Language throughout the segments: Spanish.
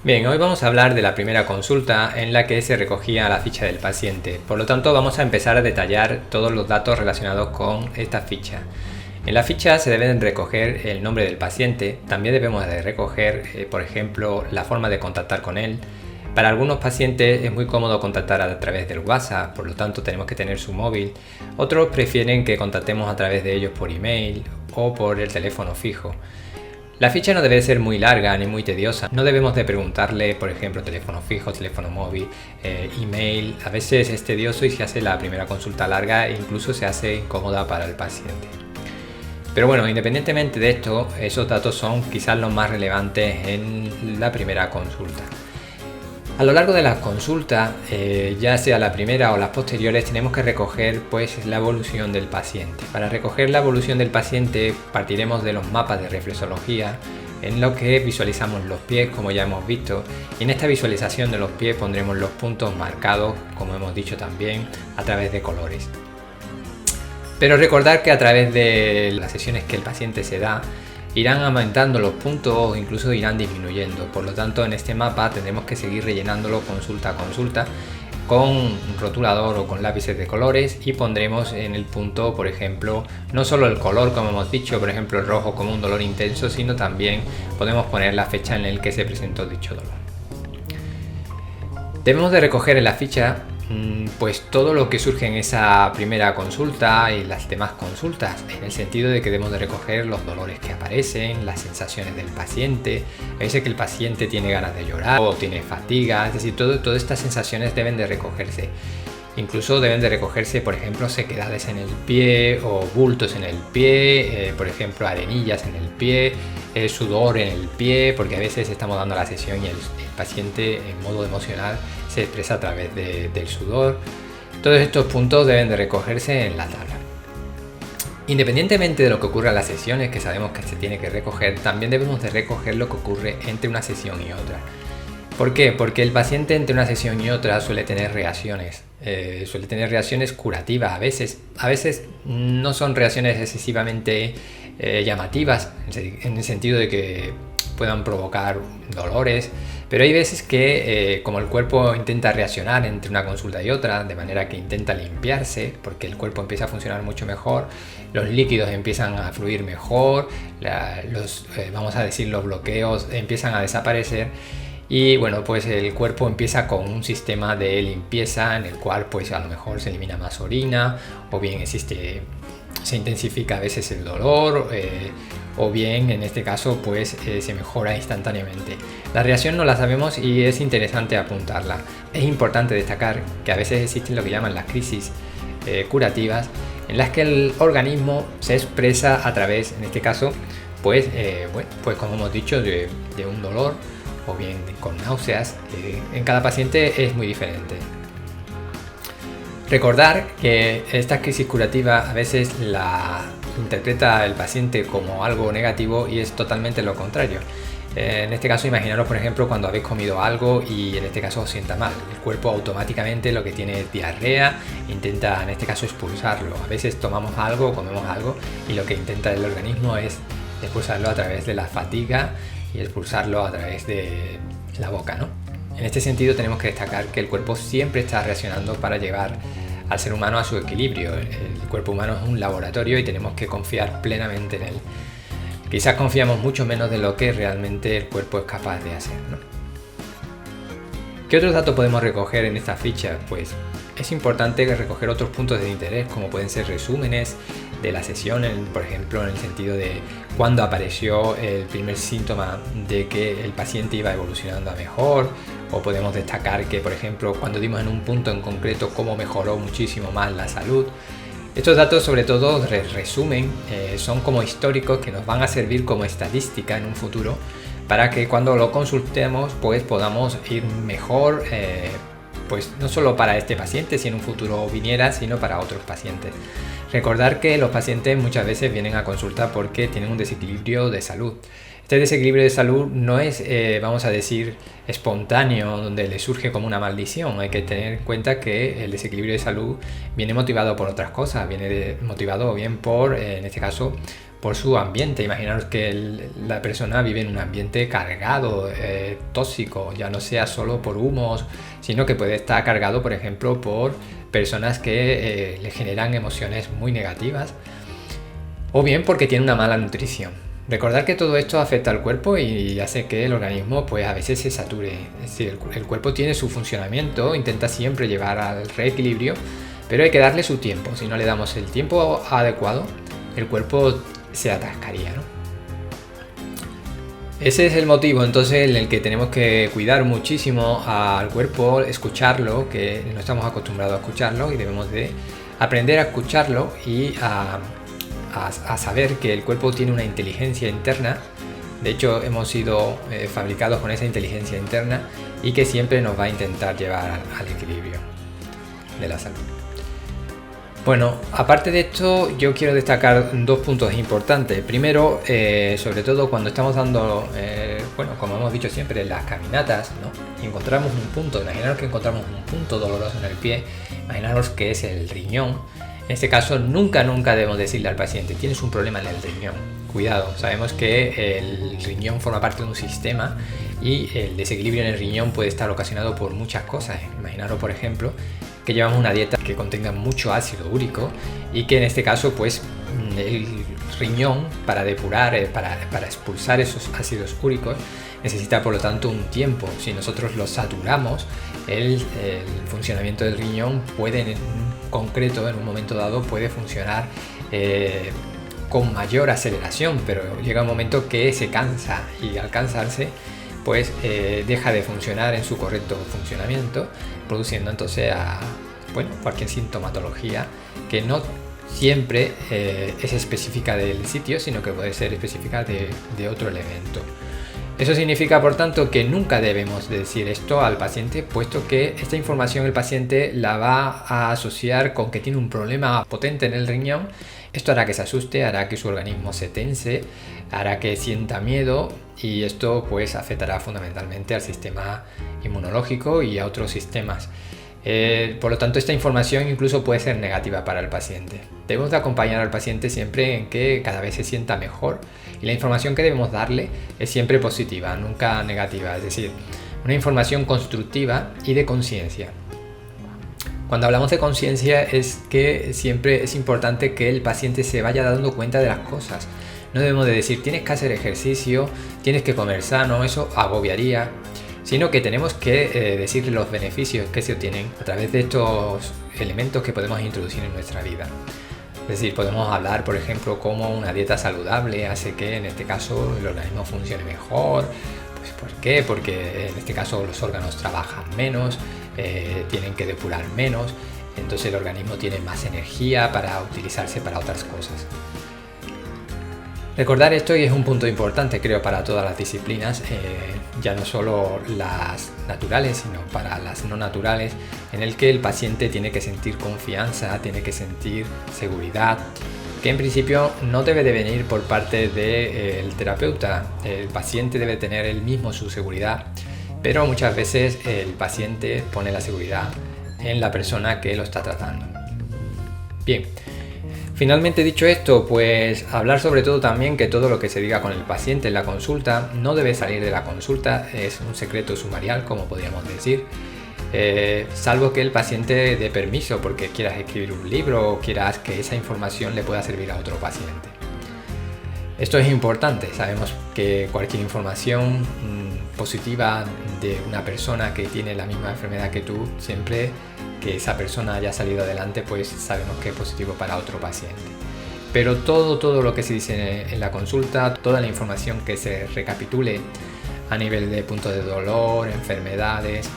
Bien, hoy vamos a hablar de la primera consulta en la que se recogía la ficha del paciente. Por lo tanto, vamos a empezar a detallar todos los datos relacionados con esta ficha. En la ficha se deben recoger el nombre del paciente, también debemos de recoger, por ejemplo, la forma de contactar con él. Para algunos pacientes es muy cómodo contactar a través del WhatsApp, por lo tanto tenemos que tener su móvil. Otros prefieren que contactemos a través de ellos por email o por el teléfono fijo. La ficha no debe ser muy larga ni muy tediosa. No debemos de preguntarle, por ejemplo, teléfono fijo, teléfono móvil, email. A veces es tedioso y se hace la primera consulta larga e incluso se hace incómoda para el paciente. Pero bueno, independientemente de esto, esos datos son quizás los más relevantes en la primera consulta. A lo largo de la consulta, ya sea la primera o las posteriores, tenemos que recoger pues la evolución del paciente. Para recoger la evolución del paciente partiremos de los mapas de reflexología en los que visualizamos los pies, como ya hemos visto, y en esta visualización de los pies pondremos los puntos marcados, como hemos dicho también, a través de colores. Pero recordar que a través de las sesiones que el paciente se da, irán aumentando los puntos o incluso irán disminuyendo. Por lo tanto, en este mapa tendremos que seguir rellenándolo consulta a consulta con un rotulador o con lápices de colores y pondremos en el punto, por ejemplo, no solo el color como hemos dicho, por ejemplo el rojo como un dolor intenso, sino también podemos poner la fecha en la que se presentó dicho dolor. Debemos de recoger en la ficha pues todo lo que surge en esa primera consulta y las demás consultas, en el sentido de que debemos de recoger los dolores que aparecen, las sensaciones del paciente, a veces que el paciente tiene ganas de llorar o tiene fatiga, es decir, todas estas sensaciones deben de recogerse. Incluso deben de recogerse, por ejemplo, sequedades en el pie o bultos en el pie, por ejemplo, arenillas en el pie, sudor en el pie, porque a veces estamos dando la sesión y el paciente en modo emocional se expresa a través del sudor. Todos estos puntos deben de recogerse en la tabla. Independientemente de lo que ocurra en las sesiones, que sabemos que se tiene que recoger, también debemos de recoger lo que ocurre entre una sesión y otra. ¿Por qué? Porque el paciente entre una sesión y otra suele tener reacciones curativas a veces no son reacciones excesivamente llamativas, en el sentido de que puedan provocar dolores, pero hay veces que como el cuerpo intenta reaccionar entre una consulta y otra, de manera que intenta limpiarse, porque el cuerpo empieza a funcionar mucho mejor, los líquidos empiezan a fluir mejor, vamos a decir, los bloqueos empiezan a desaparecer. Y bueno, pues el cuerpo empieza con un sistema de limpieza en el cual pues a lo mejor se elimina más orina, o bien se intensifica a veces el dolor, o bien en este caso pues se mejora instantáneamente. La reacción no la sabemos y es interesante apuntarla. Es importante destacar que a veces existen lo que llaman las crisis curativas, en las que el organismo se expresa a través, en este caso, pues como hemos dicho, de un dolor, o bien con náuseas. En cada paciente es muy diferente. Recordar que esta crisis curativa a veces la interpreta el paciente como algo negativo y es totalmente lo contrario. En este caso, imaginaros por ejemplo cuando habéis comido algo y en este caso os sienta mal. El cuerpo automáticamente lo que tiene es diarrea, intenta en este caso expulsarlo. A veces tomamos algo, comemos algo y lo que intenta el organismo es expulsarlo a través de la fatiga y expulsarlo a través de la boca, ¿no? En este sentido tenemos que destacar que el cuerpo siempre está reaccionando para llevar al ser humano a su equilibrio. El cuerpo humano es un laboratorio y tenemos que confiar plenamente en él. Quizás confiamos mucho menos de lo que realmente el cuerpo es capaz de hacer, ¿no? ¿Qué otros datos podemos recoger en esta ficha? Pues es importante recoger otros puntos de interés, como pueden ser resúmenes de la sesión, por ejemplo, en el sentido de cuándo apareció el primer síntoma de que el paciente iba evolucionando a mejor, o podemos destacar que, por ejemplo, cuando dimos en un punto en concreto cómo mejoró muchísimo más la salud. Estos datos, sobre todo, resumen, son como históricos que nos van a servir como estadística en un futuro para que cuando lo consultemos pues podamos ir mejor, pues no solo para este paciente, si en un futuro viniera, sino para otros pacientes. Recordar que los pacientes muchas veces vienen a consulta porque tienen un desequilibrio de salud. Este desequilibrio de salud no es, vamos a decir, espontáneo, donde le surge como una maldición. Hay que tener en cuenta que el desequilibrio de salud viene motivado por otras cosas, viene motivado bien por, en este caso, por su ambiente. Imaginaros que la persona vive en un ambiente cargado, tóxico, ya no sea solo por humos, sino que puede estar cargado, por ejemplo, por personas que le generan emociones muy negativas, o bien porque tiene una mala nutrición. Recordar que todo esto afecta al cuerpo y hace que el organismo pues a veces se sature. Es decir, el cuerpo tiene su funcionamiento, intenta siempre llevar al reequilibrio, pero hay que darle su tiempo. Si no le damos el tiempo adecuado, el cuerpo se atascaría, ¿no? Ese es el motivo entonces en el que tenemos que cuidar muchísimo al cuerpo, escucharlo, que no estamos acostumbrados a escucharlo y debemos de aprender a escucharlo y a saber que el cuerpo tiene una inteligencia interna. De hecho, hemos sido fabricados con esa inteligencia interna y que siempre nos va a intentar llevar al equilibrio de la salud. Bueno, aparte de esto, yo quiero destacar dos puntos importantes. Primero, sobre todo cuando estamos dando, bueno, como hemos dicho siempre, las caminatas, ¿no? Y encontramos un punto, imaginaros que encontramos un punto doloroso en el pie, imaginaros que es el riñón. En este caso, nunca debemos decirle al paciente, tienes un problema en el riñón. Cuidado, sabemos que el riñón forma parte de un sistema y el desequilibrio en el riñón puede estar ocasionado por muchas cosas. Imaginaros, por ejemplo, que llevamos una dieta que contenga mucho ácido úrico y que en este caso, pues, el riñón para depurar, para expulsar esos ácidos úricos, necesita por lo tanto un tiempo. Si nosotros lo saturamos, el funcionamiento del riñón puede, en concreto, en un momento dado, puede funcionar con mayor aceleración, pero llega un momento que se cansa y al cansarse, pues deja de funcionar en su correcto funcionamiento, produciendo entonces cualquier sintomatología que no siempre es específica del sitio, sino que puede ser específica de otro elemento. Eso significa, por tanto, que nunca debemos decir esto al paciente, puesto que esta información el paciente la va a asociar con que tiene un problema potente en el riñón. Esto hará que se asuste, hará que su organismo se tense, hará que sienta miedo y esto pues afectará fundamentalmente al sistema inmunológico y a otros sistemas. Por lo tanto, esta información incluso puede ser negativa para el paciente. Debemos de acompañar al paciente siempre en que cada vez se sienta mejor y la información que debemos darle es siempre positiva, nunca negativa, es decir, una información constructiva y de conciencia. Cuando hablamos de conciencia es que siempre es importante que el paciente se vaya dando cuenta de las cosas. No debemos de decir tienes que hacer ejercicio, tienes que comer sano, eso agobiaría, sino que tenemos que decirle los beneficios que se obtienen a través de estos elementos que podemos introducir en nuestra vida. Es decir, podemos hablar, por ejemplo, cómo una dieta saludable hace que en este caso el organismo funcione mejor. Pues, ¿por qué? Porque en este caso los órganos trabajan menos, tienen que depurar menos, entonces el organismo tiene más energía para utilizarse para otras cosas. Recordar esto y es un punto importante, creo, para todas las disciplinas, ya no solo las naturales, sino para las no naturales, en el que el paciente tiene que sentir confianza, tiene que sentir seguridad, que en principio no debe de venir por parte del terapeuta. El paciente debe tener él mismo su seguridad, pero muchas veces el paciente pone la seguridad en la persona que lo está tratando. Bien. Finalmente, dicho esto, pues hablar sobre todo también que todo lo que se diga con el paciente en la consulta no debe salir de la consulta, es un secreto sumarial, como podríamos decir, salvo que el paciente dé permiso porque quieras escribir un libro o quieras que esa información le pueda servir a otro paciente. Esto es importante, sabemos que cualquier información positiva de una persona que tiene la misma enfermedad que tú, siempre que esa persona haya salido adelante, pues sabemos que es positivo para otro paciente. Pero todo lo que se dice en la consulta, toda la información que se recapitule a nivel de puntos de dolor, enfermedades,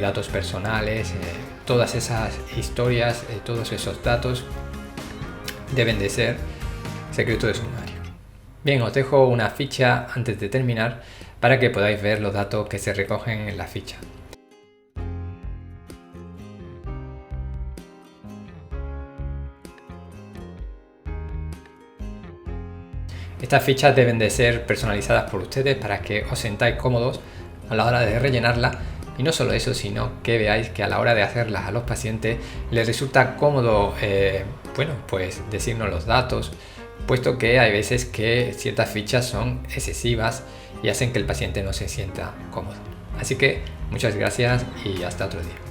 datos personales, todas esas historias, todos esos datos deben de ser secreto de sumario. Bien, os dejo una ficha antes de terminar para que podáis ver los datos que se recogen en la ficha. Estas fichas deben de ser personalizadas por ustedes para que os sentáis cómodos a la hora de rellenarla, y no solo eso, sino que veáis que a la hora de hacerlas a los pacientes les resulta cómodo pues decirnos los datos, puesto que hay veces que ciertas fichas son excesivas y hacen que el paciente no se sienta cómodo. Así que muchas gracias y hasta otro día.